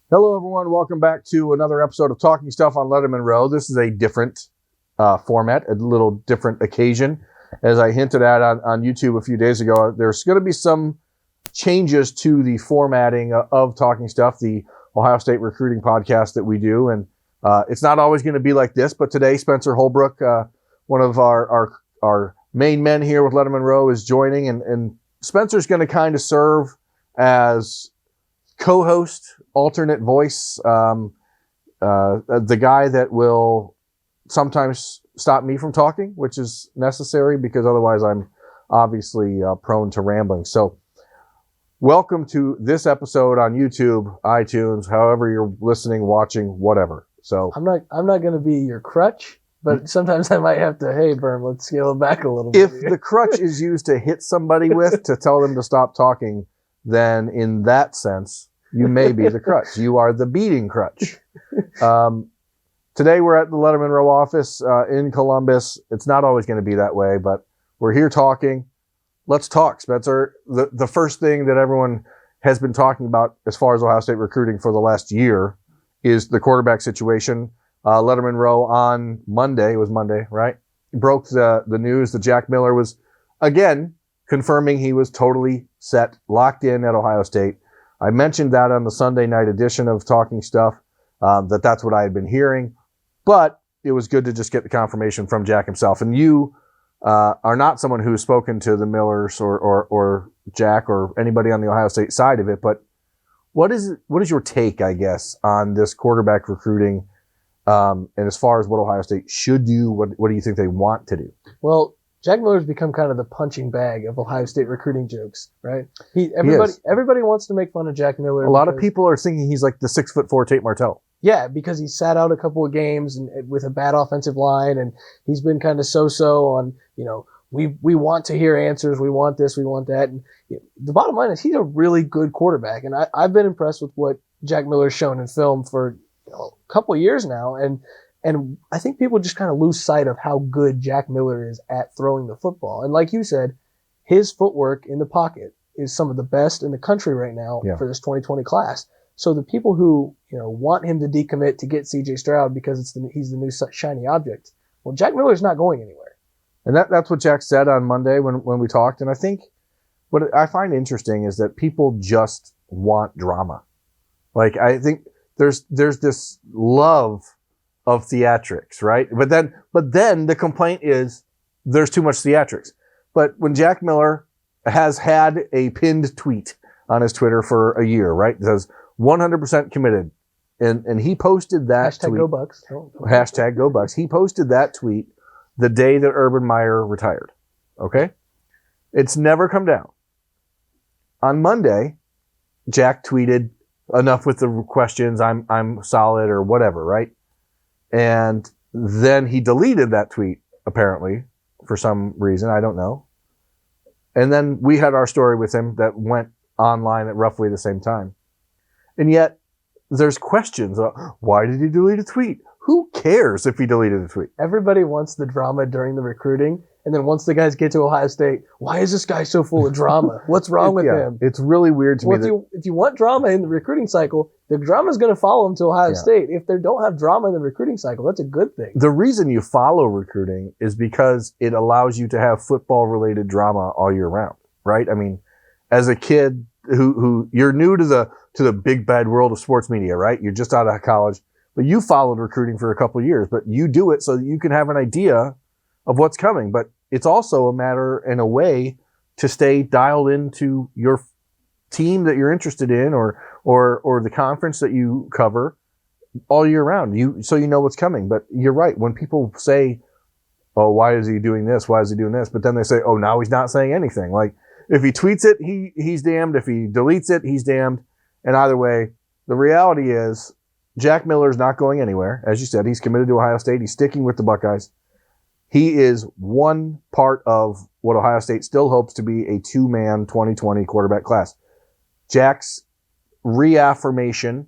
Hello, everyone. Welcome back to another episode of Talking Stuff on Lettermen Row. This is a different format, a little different occasion. As I hinted at on YouTube a few days ago, there's going to be some changes to the formatting of Talking Stuff, the Ohio State recruiting podcast that we do. And it's not always going to be like this, but today Spencer Holbrook, one of our main men here with Lettermen Row, is joining. And Spencer's going to kind of serve as co-host, alternate voice, the guy that will sometimes stop me from talking, which is necessary because otherwise I'm obviously prone to rambling. So welcome to this episode on YouTube, iTunes, however you're listening, watching, whatever. So I'm not going to be your crutch, but sometimes I might have to, hey, Berm, let's scale it back a little bit. If the crutch is used to hit somebody with to tell them to stop talking, then in that sense, you may be the crutch. You are the beating crutch. Today we're at the Lettermen Row office in Columbus. It's not always going to be that way, but we're here talking. Let's talk, Spencer. The first thing that everyone has been talking about as far as Ohio State recruiting for the last year is the quarterback situation. Lettermen Row on Monday, it was Monday, right? Broke the news that Jack Miller was, again, confirming he was totally set, locked in at Ohio State. I mentioned that on the Sunday night edition of Talking Stuff, that's what I had been hearing. But it was good to just get the confirmation from Jack himself. And you are not someone who's spoken to the Millers or Jack or anybody on the Ohio State side of it. But what is your take, I guess, on this quarterback recruiting? And as far as what Ohio State should do, what do you think they want to do? Well, Jack Miller's become kind of the punching bag of Ohio State recruiting jokes, right? Everybody wants to make fun of Jack Miller. A lot of people are thinking he's like the 6'4" Tate Martell. Yeah, because he sat out a couple of games and with a bad offensive line, and he's been kind of so-so on, we want to hear answers, we want this, we want that. And the bottom line is he's a really good quarterback, and I've been impressed with what Jack Miller's shown in film for a couple of years now, and I think people just kind of lose sight of how good Jack Miller is at throwing the football. And like you said, his footwork in the pocket is some of the best in the country right now for this 2020 class. So the people who want him to decommit to get CJ Stroud because he's the new shiny object, well, Jack Miller's not going anywhere. And that's what Jack said on Monday when we talked. And I think what I find interesting is that people just want drama. Like, I think there's this love of theatrics, right? But then the complaint is there's too much theatrics. But when Jack Miller has had a pinned tweet on his Twitter for a year, right? It says 100% committed. And he posted that Hashtag tweet. Go Bucks. Hashtag Go Bucks. He posted that tweet the day that Urban Meyer retired. Okay? It's never come down. On Monday, Jack tweeted, enough with the questions, I'm solid or whatever, right? And then he deleted that tweet, apparently, for some reason. I don't know. And then we had our story with him that went online at roughly the same time. And yet, there's questions. Why did he delete a tweet? Who cares if he deleted a tweet? Everybody wants the drama during the recruiting. And then once the guys get to Ohio State, why is this guy so full of drama? What's wrong with him? It's really weird to me. If you want drama in the recruiting cycle, the drama is going to follow them to Ohio State. If they don't have drama in the recruiting cycle, that's a good thing. The reason you follow recruiting is because it allows you to have football-related drama all year round, right? I mean, as a kid who you're new to the big bad world of sports media, right? You're just out of college, but you followed recruiting for a couple of years, but you do it so that you can have an idea of what's coming. But it's also a matter, in a way, to stay dialed into your team that you're interested in or the conference that you cover all year round. So you know what's coming. But you're right. When people say, oh, why is he doing this? Why is he doing this? But then they say, oh, now he's not saying anything. Like, if he tweets it, he's damned. If he deletes it, he's damned. And either way, the reality is Jack Miller's not going anywhere. As you said, he's committed to Ohio State. He's sticking with the Buckeyes. He is one part of what Ohio State still hopes to be a two-man 2020 quarterback class. Jack's reaffirmation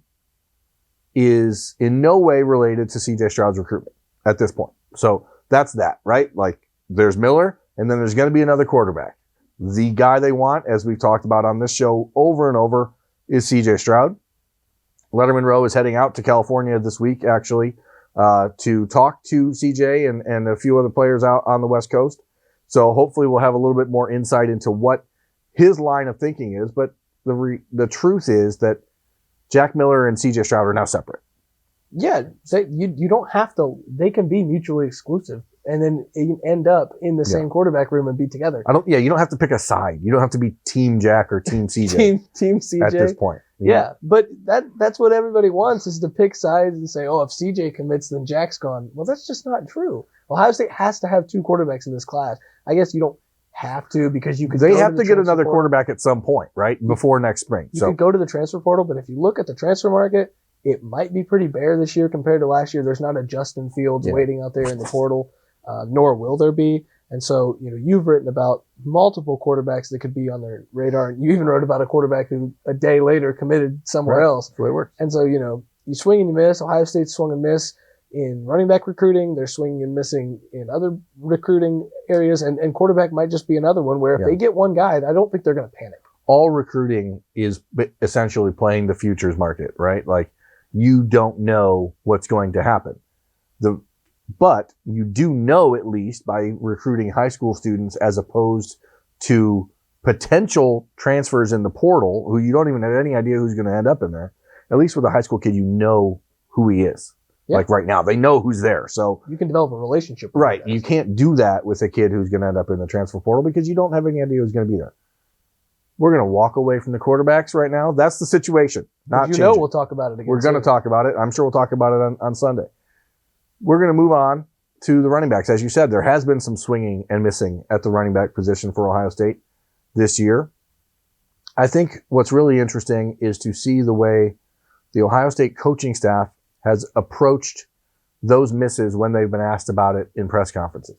is in no way related to CJ Stroud's recruitment at this point. So that's that, right? Like, there's Miller, and then there's going to be another quarterback. The guy they want, as we've talked about on this show over and over, is CJ Stroud. Lettermen Row is heading out to California this week, actually, to talk to CJ and a few other players out on the West Coast. So hopefully we'll have a little bit more insight into what his line of thinking is. But the truth is that Jack Miller and CJ Stroud are now separate. Yeah, you don't have to. They can be mutually exclusive, and then end up in the same quarterback room and be together. You don't have to pick a side. You don't have to be Team Jack or Team CJ. Team CJ at this point. Yeah, but that's what everybody wants, is to pick sides and say, oh, if CJ commits, then Jack's gone. Well, that's just not true. Ohio State has to have 2 quarterbacks in this class. I guess you don't have to, because you could. They have to get another quarterback at some point, right? Before next spring. You could go to the transfer portal, but if you look at the transfer market, it might be pretty bare this year compared to last year. There's not a Justin Fields waiting out there in the portal, nor will there be. And so, you've written about multiple quarterbacks that could be on their radar. You even wrote about a quarterback who a day later committed somewhere else. That's the way it works. And so, you swing and you miss. Ohio State's swung and miss in running back recruiting. They're swinging and missing in other recruiting areas. And quarterback might just be another one where if they get one guy, I don't think they're going to panic. All recruiting is essentially playing the futures market, right? Like, you don't know what's going to happen. But you do know, at least by recruiting high school students as opposed to potential transfers in the portal who you don't even have any idea who's going to end up in there. At least with a high school kid, you know who he is. Yeah. Like right now, they know who's there. So you can develop a relationship with right. You can't do that with a kid who's going to end up in the transfer portal because you don't have any idea who's going to be there. We're going to walk away from the quarterbacks right now. That's the situation. Not changing. We'll talk about it again. We're going to talk about it. I'm sure we'll talk about it on Sunday. We're going to move on to the running backs. As you said, there has been some swinging and missing at the running back position for Ohio State this year. I think what's really interesting is to see the way the Ohio State coaching staff has approached those misses when they've been asked about it in press conferences.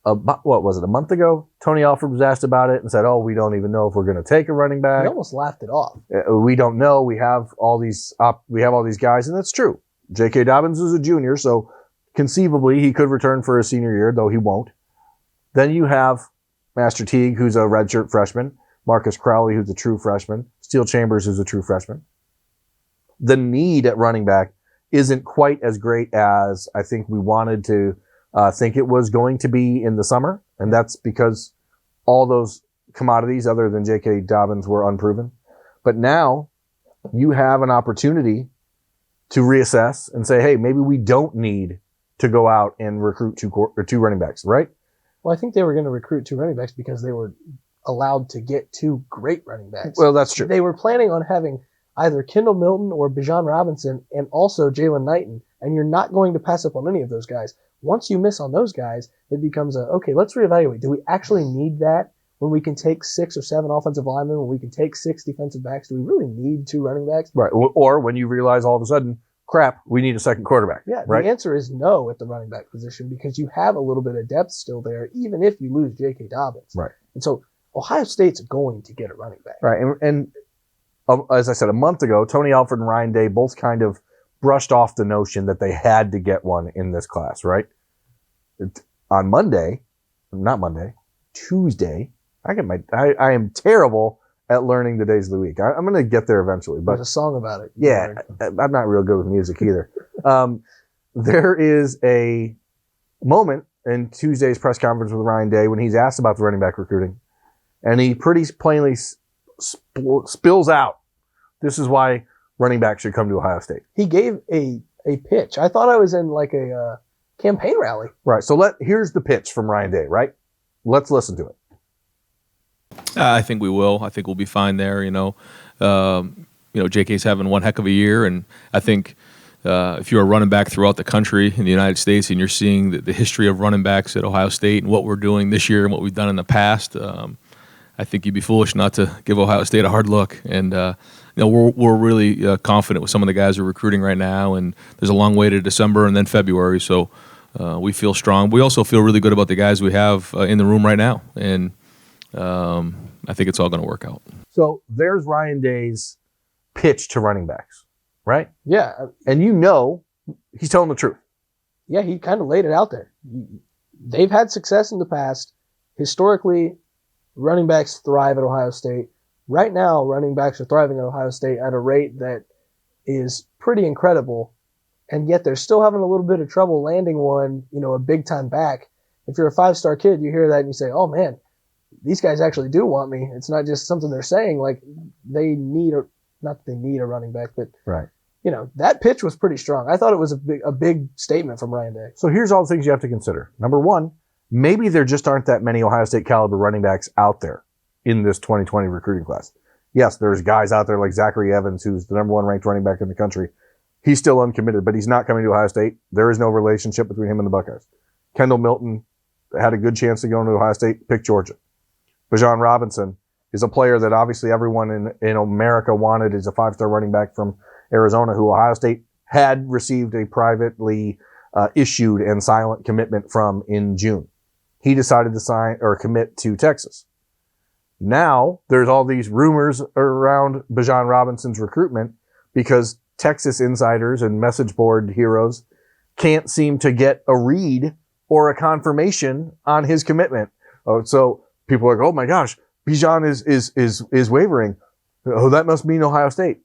What was it, a month ago? Tony Alford was asked about it and said, we don't even know if we're going to take a running back. He almost laughed it off. We don't know. We have all these guys, and that's true. J.K. Dobbins is a junior, so conceivably he could return for a senior year, though he won't. Then you have Master Teague, who's a redshirt freshman, Marcus Crowley, who's a true freshman, Steele Chambers, who's a true freshman. The need at running back isn't quite as great as I think we wanted to think it was going to be in the summer, and that's because all those commodities other than J.K. Dobbins were unproven. But now you have an opportunity to reassess and say, hey, maybe we don't need to go out and recruit 2 running backs, right? Well, I think they were going to recruit 2 running backs because they were allowed to get 2 great running backs. Well, that's true. They were planning on having either Kendall Milton or Bijan Robinson and also Jalen Knighton, and you're not going to pass up on any of those guys. Once you miss on those guys, it becomes okay, let's reevaluate. Do we actually need that when we can take 6 or 7 offensive linemen, when we can take 6 defensive backs? Do we really need 2 running backs? Right. Or when you realize all of a sudden, crap, we need a second quarterback. Yeah, right? The answer is no at the running back position because you have a little bit of depth still there, even if you lose J.K. Dobbins. Right. And so Ohio State's going to get a running back. Right. And as I said, a month ago, Tony Alford and Ryan Day both kind of brushed off the notion that they had to get one in this class, right? On Tuesday, I am terrible at learning the days of the week. I'm going to get there eventually. But there's a song about it. Yeah, I'm not real good with music either. There is a moment in Tuesday's press conference with Ryan Day when he's asked about the running back recruiting, and he pretty plainly spills out, this is why running back should come to Ohio State. He gave a pitch. I thought I was in like a campaign rally. Right. So here's the pitch from Ryan Day, right? Let's listen to it. I think we will. I think we'll be fine there. JK's having one heck of a year, and I think if you're a running back throughout the country in the United States and you're seeing the history of running backs at Ohio State and what we're doing this year and what we've done in the past, I think you'd be foolish not to give Ohio State a hard look. And we're really confident with some of the guys we're recruiting right now, and there's a long way to December and then February, so we feel strong. We also feel really good about the guys we have in the room right now, and I think it's all going to work out. So there's Ryan Day's pitch to running backs, right? Yeah. And he's telling the truth. Yeah, he kind of laid it out there. They've had success in the past. Historically, running backs thrive at Ohio State. Right now, running backs are thriving at Ohio State at a rate that is pretty incredible, and yet they're still having a little bit of trouble landing one, a big time back. If you're a 5-star kid, you hear that and you say, oh man, these guys actually do want me. It's not just something they're saying. Like, they need not that they need a running back, but Right. That pitch was pretty strong. I thought it was a big statement from Ryan Day. So here's all the things you have to consider. Number one, maybe there just aren't that many Ohio State caliber running backs out there in this 2020 recruiting class. Yes, there's guys out there like Zachary Evans, who's the number 1 ranked running back in the country. He's still uncommitted, but he's not coming to Ohio State. There is no relationship between him and the Buckeyes. Kendall Milton had a good chance to go into Ohio State, pick Georgia. Bijan Robinson is a player that obviously everyone in America wanted as a 5-star running back from Arizona, who Ohio State had received a privately issued and silent commitment from in June. He decided to sign or commit to Texas. Now there's all these rumors around Bijan Robinson's recruitment because Texas insiders and message board heroes can't seem to get a read or a confirmation on his commitment. So people are like, oh my gosh, Bijan is wavering. Oh, that must mean Ohio State.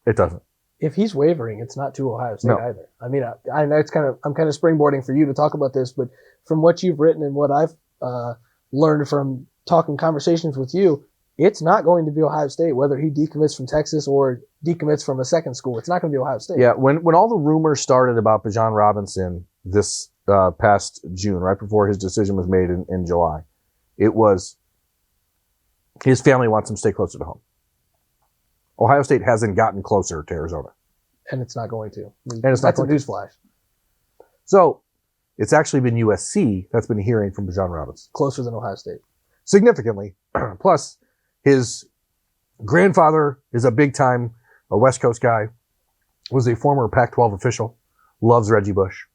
It doesn't. If he's wavering, it's not to Ohio State No. either. I mean, I know I'm kind of springboarding for you to talk about this, but from what you've written and what I've learned from talking conversations with you, it's not going to be Ohio State, whether he decommits from Texas or decommits from a second school. It's not going to be Ohio State. Yeah, when all the rumors started about Bijan Robinson this past June, right before his decision was made in July, it was his family wants him to stay closer to home. Ohio State hasn't gotten closer to Arizona. And it's not going to. And it's not That's a going to. newsflash. So it's actually been USC that's been hearing from Bijan Robinson. Closer than Ohio State. Significantly. Plus, his grandfather is a big-time West Coast guy, was a former Pac-12 official, loves Reggie Bush.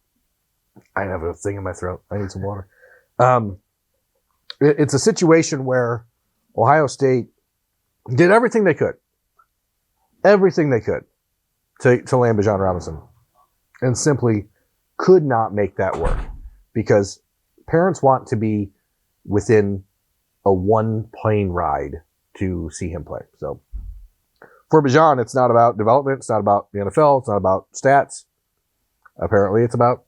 I have a thing in my throat. I need some water. It's a situation where Ohio State did everything they could to land Bijan Robinson, and simply could not make that work because parents want to be within a 1-plane ride to see him play. So for Bijan, it's not about development. It's not about the NFL. It's not about stats. Apparently, it's about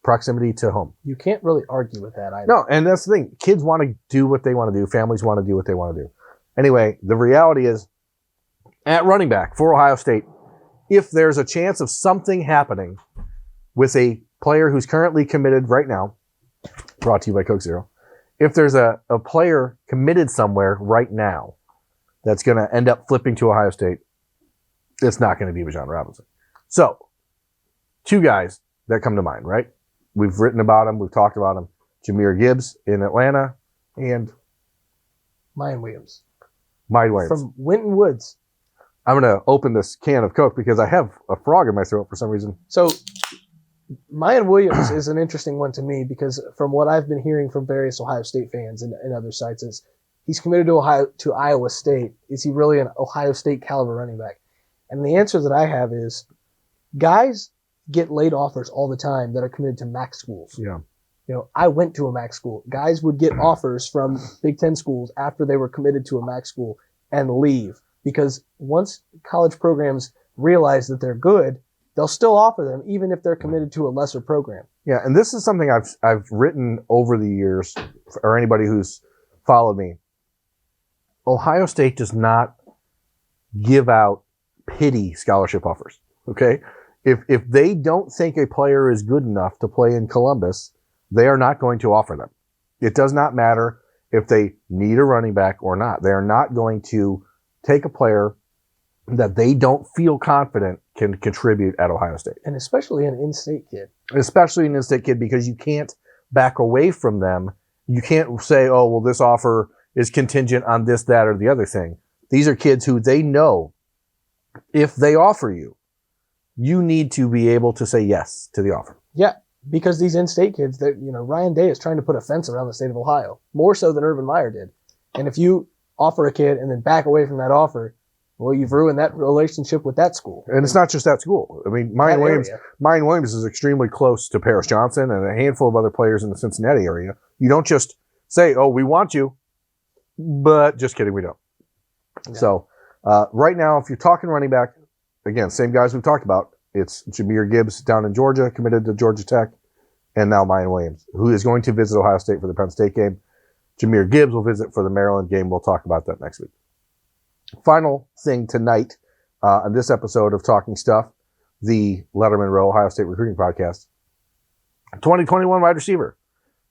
proximity to home. You can't really argue with that either. No, and that's the thing. Kids want to do what they want to do. Families want to do what they want to do. Anyway, the reality is, at running back for Ohio State, if there's a chance of something happening with a player who's currently committed right now, brought to you by Coke Zero, if there's a player committed somewhere right now that's going to end up flipping to Ohio State, it's not going to be Bijan Robinson. So, 2 guys that come to mind, right? We've written about him. We've talked about him. Jahmyr Gibbs in Atlanta and Mayan Williams. Mike Williams. From Winton Woods. I'm going to open this can of Coke because I have a frog in my throat for some reason. So Mayan Williams is an interesting one to me because from what I've been hearing from various Ohio State fans and other sites is he's committed to Iowa State. Is he really an Ohio State caliber running back? And the answer that I have is guys get late offers all the time that are committed to MAC schools. Yeah. I went to a MAC school. Guys would get offers from Big Ten schools after they were committed to a MAC school and leave because once college programs realize that they're good, they'll still offer them even if they're committed to a lesser program. Yeah, and this is something I've written over the years, or anybody who's followed me. Ohio State does not give out pity scholarship offers. Okay? If they don't think a player is good enough to play in Columbus, they are not going to offer them. It does not matter if they need a running back or not. They are not going to take a player that they don't feel confident can contribute at Ohio State. And especially an in-state kid. Especially an in-state kid because you can't back away from them. You can't say, oh, well, this offer is contingent on this, that, or the other thing. These are kids who they know if they offer you, you need to be able to say yes to the offer. Yeah, because these in-state kids, Ryan Day is trying to put a fence around the state of Ohio, more so than Urban Meyer did. And if you offer a kid and then back away from that offer, well, you've ruined that relationship with that school. And it's not just that school. I mean, Mayan Williams is extremely close to Paris Johnson and a handful of other players in the Cincinnati area. You don't just say, oh, we want you, but just kidding, we don't. Yeah. So right now, if you're talking running back, again, same guys we've talked about. It's Jahmyr Gibbs down in Georgia, committed to Georgia Tech, and now Mayan Williams, who is going to visit Ohio State for the Penn State game. Jahmyr Gibbs will visit for the Maryland game. We'll talk about that next week. Final thing tonight on this episode of Talking Stuff, the Lettermen Row Ohio State Recruiting Podcast. 2021 wide receiver.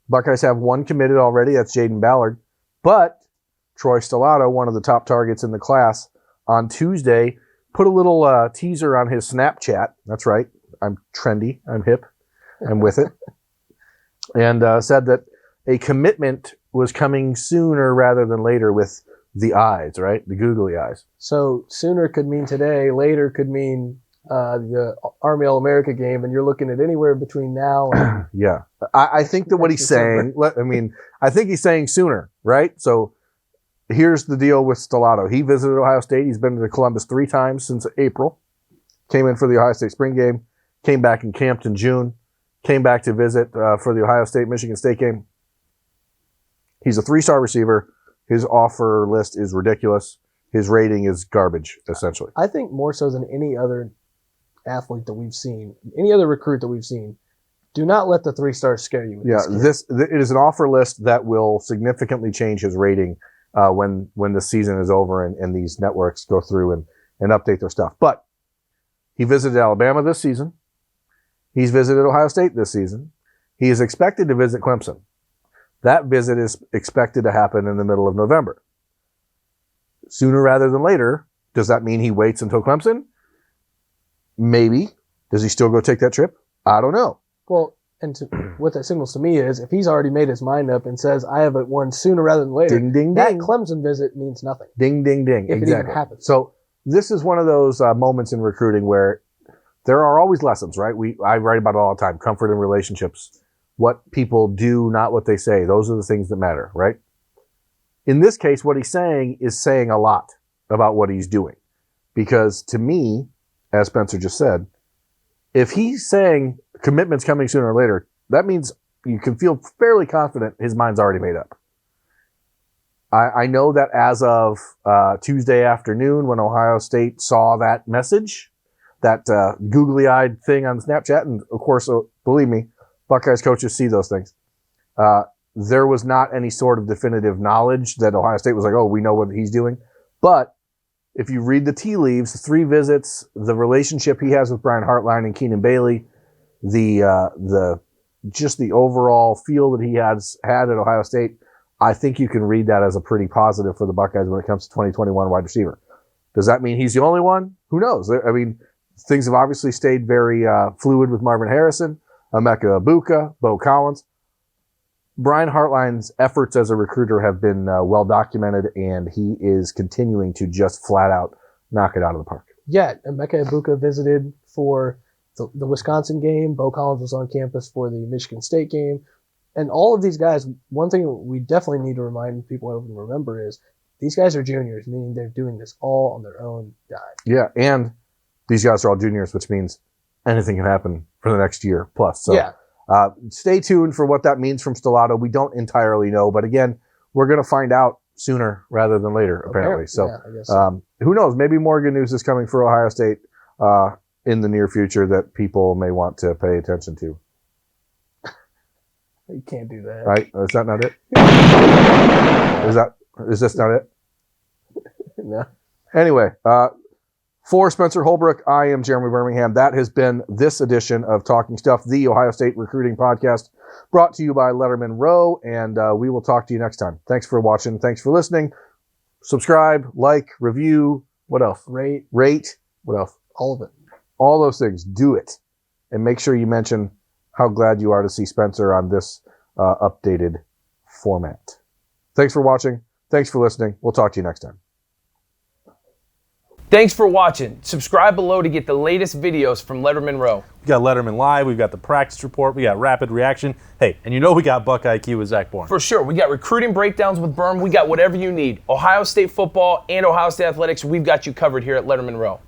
Buckeyes have one committed already. That's Jaden Ballard. But Troy Stellato, one of the top targets in the class, on Tuesday, put a little teaser on his Snapchat. That's right. I'm trendy. I'm hip. I'm with it. And said that a commitment was coming sooner rather than later with the eyes, right? The googly eyes. So sooner could mean today, later could mean the Army All-America game, and you're looking at anywhere between now and... Yeah. I think that what he's saying, I think he's saying sooner, right? So here's the deal with Stellato. He visited Ohio State. He's been to Columbus 3 times since April. Came in for the Ohio State spring game. Came back and camped in June. Came back to visit for the Ohio State-Michigan State game. He's a 3-star receiver. His offer list is ridiculous. His rating is garbage, essentially. I think more so than any other athlete that we've seen, any other recruit that we've seen, do not let the 3 stars scare you. It is an offer list that will significantly change his rating when the season is over and these networks go through and update their stuff. But he visited Alabama this season. He's visited Ohio State this season. He is expected to visit Clemson. That visit is expected to happen in the middle of November. Sooner rather than later, does that mean he waits until Clemson? Maybe. Does he still go take that trip? I don't know. Well, and what that signals to me is if he's already made his mind up and says, I have it one sooner rather than later, ding, ding, that ding. Clemson visit means nothing. Ding, ding, ding. If exactly. it even happens. So this is one of those moments in recruiting where there are always lessons, right? I write about it all the time. Comfort in relationships. What people do, not what they say. Those are the things that matter, right? In this case, what he's saying is saying a lot about what he's doing. Because to me, as Spencer just said, if he's saying commitment's coming sooner or later, that means you can feel fairly confident his mind's already made up. I know that as of Tuesday afternoon when Ohio State saw that message, that googly-eyed thing on Snapchat, and of course, believe me, Buckeyes coaches see those things. There was not any sort of definitive knowledge that Ohio State was like, oh, we know what he's doing. But if you read the tea leaves, the 3 visits, the relationship he has with Brian Hartline and Keenan Bailey, just the overall feel that he has had at Ohio State, I think you can read that as a pretty positive for the Buckeyes when it comes to 2021 wide receiver. Does that mean he's the only one? Who knows? I mean, things have obviously stayed very fluid with Marvin Harrison, Emeka Ibuka, Bo Collins. Brian Hartline's efforts as a recruiter have been well documented, and he is continuing to just flat out knock it out of the park. Yeah, Emeka Ibuka visited for the Wisconsin game. Bo Collins was on campus for the Michigan State game. And all of these guys, one thing we definitely need to remind people of and remember is these guys are juniors, meaning they're doing this all on their own dime. Yeah, and these guys are all juniors, which means anything can happen for the next year plus. So, yeah. Stay tuned for what that means from Stellato. We don't entirely know, but again, we're going to find out sooner rather than later, apparently. So, yeah, I guess so. Who knows? Maybe more good news is coming for Ohio State in the near future that people may want to pay attention to. You can't do that. Right? Is that not it? Is this not it? No. Anyway, for Spencer Holbrook, I am Jeremy Birmingham. That has been this edition of Talking Stuff, the Ohio State Recruiting Podcast, brought to you by Lettermen Row, and we will talk to you next time. Thanks for watching. Thanks for listening. Subscribe, like, review. What else? Rate. What else? All of it. All those things. Do it. And make sure you mention how glad you are to see Spencer on this updated format. Thanks for watching. Thanks for listening. We'll talk to you next time. Thanks for watching. Subscribe below to get the latest videos from Lettermen Row. We got Letterman Live, we've got the practice report, we got rapid reaction. Hey, and you know we got Buck IQ with Zach Bourne. For sure. We got recruiting breakdowns with Berm. We got whatever you need. Ohio State football and Ohio State athletics, we've got you covered here at Lettermen Row.